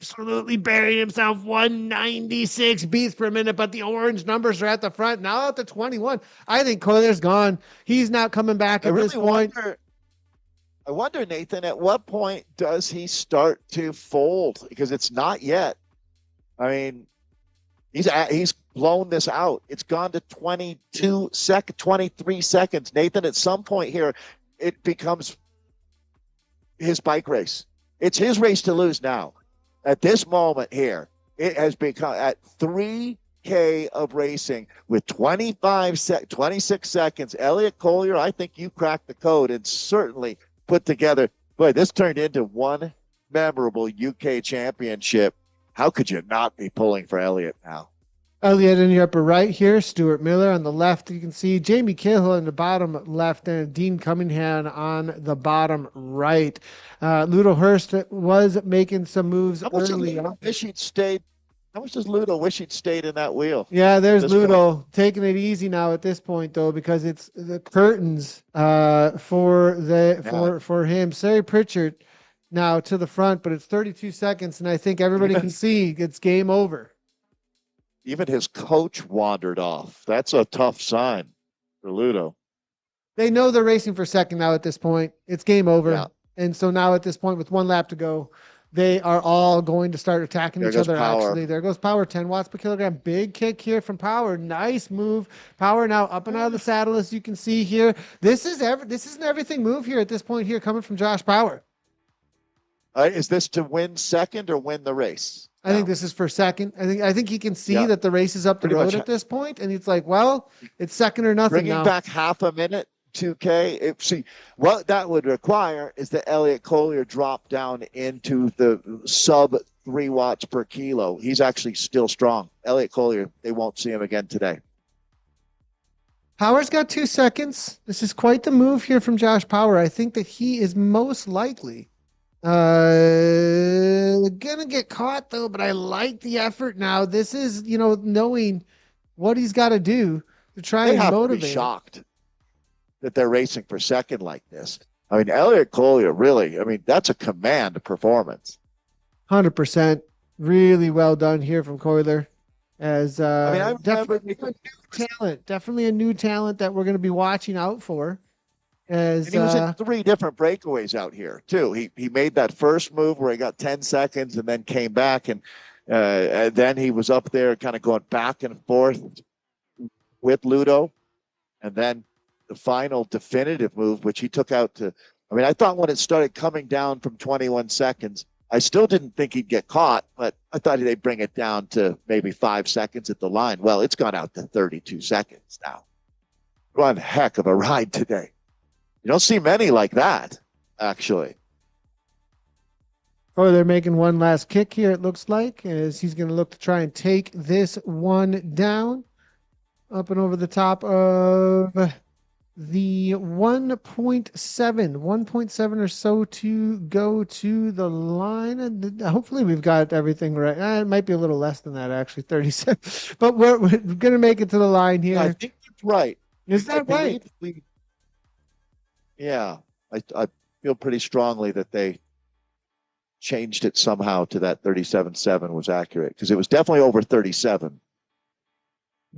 absolutely buried himself. 196 beats per minute, but the orange numbers are at the front. Now at the 21. I think Coiler's gone. He's not coming back at this point. I wonder, Nathan, at what point does he start to fold? Because it's not yet. I mean, he's blown this out. It's gone to 23 seconds. Nathan, at some point here, it becomes his bike race. It's his race to lose now. At this moment here, it has become at 3K of racing with 26 seconds. Elliott Collier, I think you cracked the code and certainly put together. Boy, this turned into one memorable UK championship. How could you not be pulling for Elliott now? Elliott in your upper right here, Stuart Miller on the left. You can see Jamie Cahill in the bottom left and Dean Cunningham on the bottom right. Ludo Hurst was making some moves early. How much does Ludo wish he'd stayed in that wheel? Yeah, there's Ludo taking it easy now at this point, though, because it's the curtains for him. Sarah Pritchard now to the front, but it's 32 seconds, and I think everybody can see it's game over. Even his coach wandered off. That's a tough sign for Ludo. They know they're racing for second now at this point. It's game over. Yeah. And so now at this point, with 1 lap to go, they are all going to start attacking each other. Power. Actually, there goes Power, 10 watts per kilogram. Big kick here from Power. Nice move. Power now up and out of the saddle, as you can see here. This is an everything move here at this point here coming from Josh Power. Is this to win second or win the race? I think this is for second. I think he can see that the race is up the road at this point, and it's like, well, it's second or nothing. Bringing back half a minute, 2K. See, what that would require is that Elliot Collier drop down into the sub 3 watts per kilo. He's actually still strong. Elliot Collier, they won't see him again today. Power's got 2 seconds. This is quite the move here from Josh Power. I think that he is most likely gonna get caught though, but I like the effort now. This is, knowing what he's got to do to try and motivate. To be shocked that they're racing for second like this. I mean, Elliot Collier, really, that's a command performance. 100%. Really well done here from Collier. As I definitely a new talent that we're going to be watching out for. And he was in 3 different breakaways out here too. He made that first move where he got 10 seconds and then came back, and then he was up there kind of going back and forth with Ludo, and then the final definitive move, which he took out to. I thought when it started coming down from 21 seconds, I still didn't think he'd get caught, but I thought they'd bring it down to maybe 5 seconds at the line. Well, it's gone out to 32 seconds now. One heck of a ride today. You don't see many like that, actually. Oh, they're making one last kick here, it looks like, as he's going to look to try and take this one down. Up and over the top of the 1.7 or so to go to the line. And hopefully we've got everything right. It might be a little less than that, actually, 37. But we're going to make it to the line here. I think that's right. Is that right? Yeah, I feel pretty strongly that they changed it somehow to that 37.7 was accurate, because it was definitely over 37.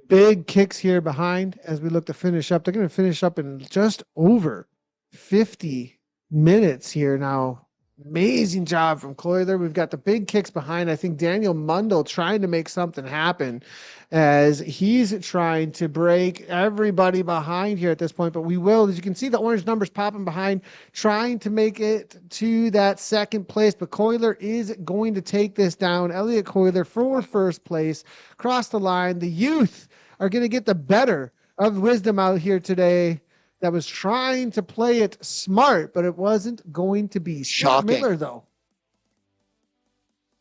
Big kicks here behind as we look to finish up. They're going to finish up in just over 50 minutes here now. Amazing job from Collier. We've got the big kicks behind. I think Daniel Mundell trying to make something happen as he's trying to break everybody behind here at this point. But we will, as you can see, the orange numbers popping behind, trying to make it to that second place. But Collier is going to take this down. Elliot Collier for first place. Cross the line. The youth are going to get the better of wisdom out here today. That was trying to play it smart, but it wasn't going to be. Shocking. Miller, though.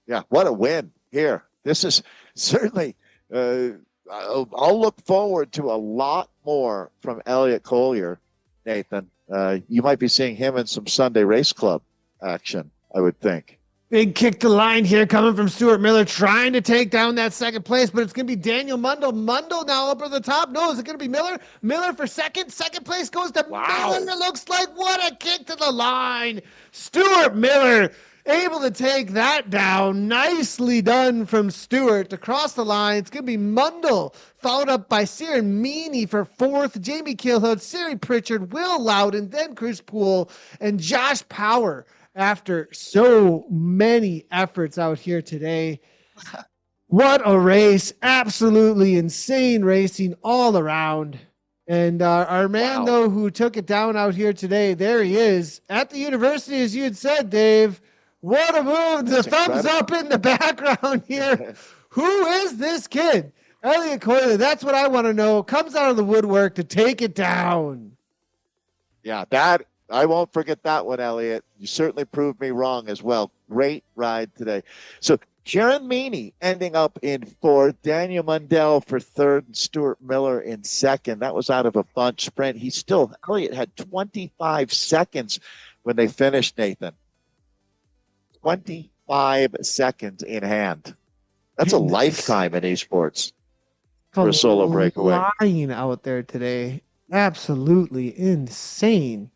Yeah, what a win here. This is certainly, I'll look forward to a lot more from Elliot Collier, Nathan. You might be seeing him in some Sunday Race Club action, I would think. Big kick to line here coming from Stuart Miller, trying to take down that second place, but it's going to be Daniel Mundell. Mundell now up at the top. No, is it going to be Miller? Miller for second. Second place goes to Miller. It looks like what a kick to the line. Stuart Miller able to take that down. Nicely done from Stuart to cross the line. It's going to be Mundell, followed up by Ciaran Meaney for fourth. Jamie Cahill, Siri Pritchard, Will Loudon, then Chris Poole, and Josh Power. After so many efforts out here today. What a race. Absolutely insane racing all around. And our man, though, who took it down out here today, there he is at the university, as you had said, Dave. What a move. The thumbs up in the background here. Who is this kid? Elliot Collier, that's what I want to know. Comes out of the woodwork to take it down. Yeah, I won't forget that one, Elliot. You certainly proved me wrong as well. Great ride today. So Ciaran Meaney ending up in fourth, Daniel Mundell for third, and Stuart Miller in second. That was out of a bunch sprint. Elliot had 25 seconds when they finished, Nathan. 25 seconds in hand. That's a lifetime in esports for a solo breakaway. Flying out there today. Absolutely insane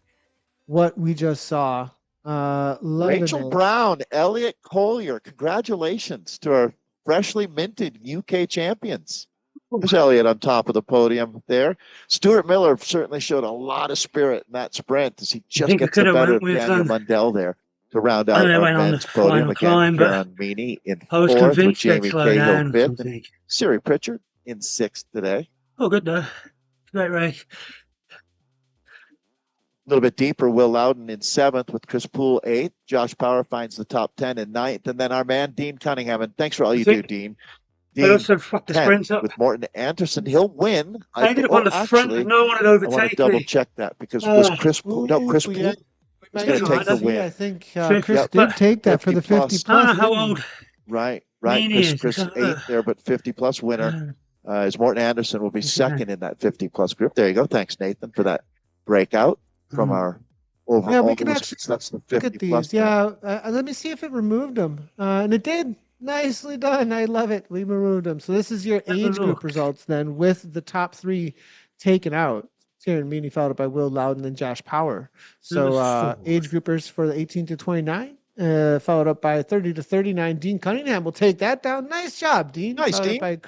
what we just saw Rachel Brown, Elliot Collier, congratulations to our freshly minted UK champions. There's Elliot on top of the podium there. Stuart Miller certainly showed a lot of spirit in that sprint as he just gets the better of Daniel Mundell there to round out our men's podium. Again, Karen Meany in fourth with Jamie Cahill fifth and Siri Pritchard in sixth today. Oh, good though. Great race. A little bit deeper, Will Loudon in seventh with Chris Poole eighth. Josh Power finds the top 10 in ninth. And then our man, Dean Cunningham. And thanks for all you do, Dean. Dean also fucked the sprints up. With Morton Anderson. He'll win. I ended up on the front, but no one had overtaken me. I want to double check that because was Chris Poole? No, Chris Poole was going to take the win. I think Chris did take that for the 50 plus. I don't know how old. Right. Chris eighth there, but 50 plus winner. As Morton Anderson will be second in that 50 plus group. There you go. Thanks, Nathan, for that breakout from our overall. Yeah, we can actually that's the 50 look at these. plus. Yeah, let me see if it removed them, and it did. Nicely done. I love it. We removed them. So this is your age group results then, with the top three taken out. Karen Meany followed up by Will Loudon and Josh Power. So age groupers for the 18 to 29. Followed up by 30 to 39. Dean Cunningham will take that down. Nice job, Dean. Nice, Dean. By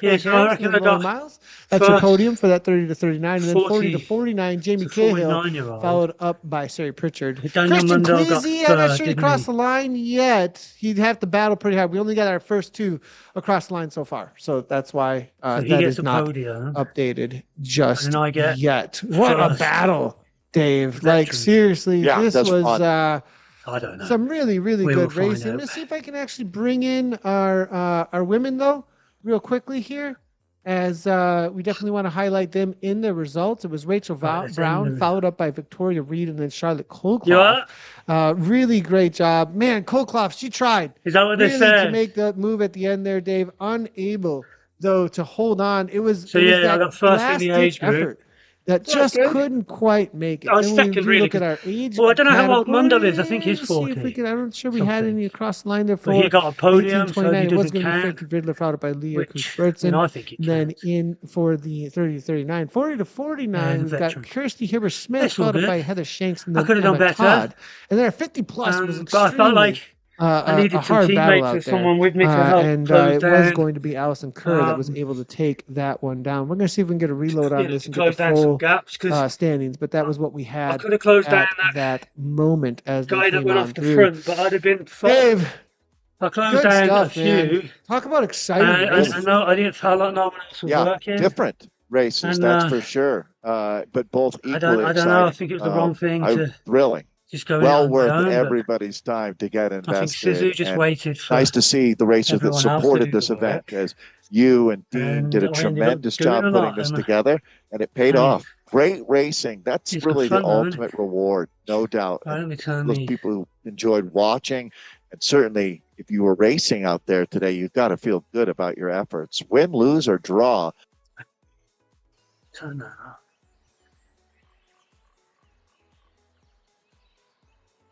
Miles. That's your podium for that 30 to 39. And then 40 to 49, Jamie Cahill, followed up by Sari Pritchard. Christian Queasy, I'm not sure he crossed the line yet. He'd have to battle pretty hard. We only got our first two across the line so far. So that's why that is not updated just yet. What a battle, Dave. Like, seriously, this was... I don't know. Some really, really good racing. Let's see if I can actually bring in our women, though, real quickly here, as we definitely want to highlight them in the results. It was Rachel Brown, followed up by Victoria Reed, and then Charlotte Kolkloff. Really great job. Man, Kolkloff, she tried. Is that what they said? To make that move at the end there, Dave. Unable, though, to hold on. It was, I got first in the age group. Effort that just couldn't quite make it. I was second, really. Look at our age. Well, I don't know how old Mundell is. I think he's 40. I'm not sure we had any across the line there for. But he got a podium, so he doesn't count. Frankie Riddler, followed by Leah Kutzbertson. I think he then in for the 30 to 39. 40 to 49, we've got Kirsty Hibber-Smith, followed by Heather Shanks, and then I could have done better. Todd. And then our 50 plus was extremely... I felt like I needed some teammates or someone with me to help and close it down. was going to be Allison Kerr that was able to take that one down. We're going to see if we can get a reload on this and get the full standings, but that was what we had I could have closed down that moment as guy that went off the front, but I'd have been Dave, I closed down a few. Man. Talk about exciting races. I didn't feel like no one else was working. Different races, that's for sure. But both equally exciting. I don't know. I think it was the wrong thing to... Thrilling. Just going well worth everybody's time to get invested. I think Suzu just waited for nice to see the racers that supported this event, as you and Dean did a tremendous job putting this together, and it paid off. Great racing. That's really the ultimate reward, no doubt. Those people who enjoyed watching, and certainly if you were racing out there today, you've got to feel good about your efforts. Win, lose, or draw. Turn that off.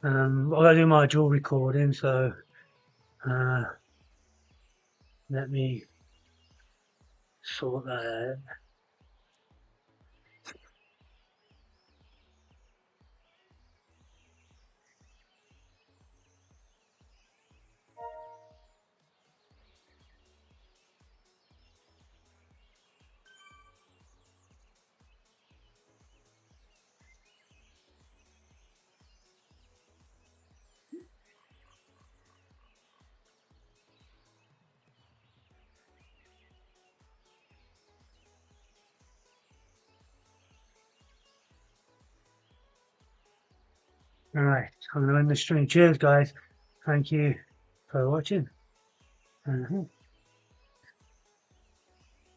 I gotta do my dual recording, so let me sort that out. All right, I'm going to end the stream. Cheers, guys. Thank you for watching.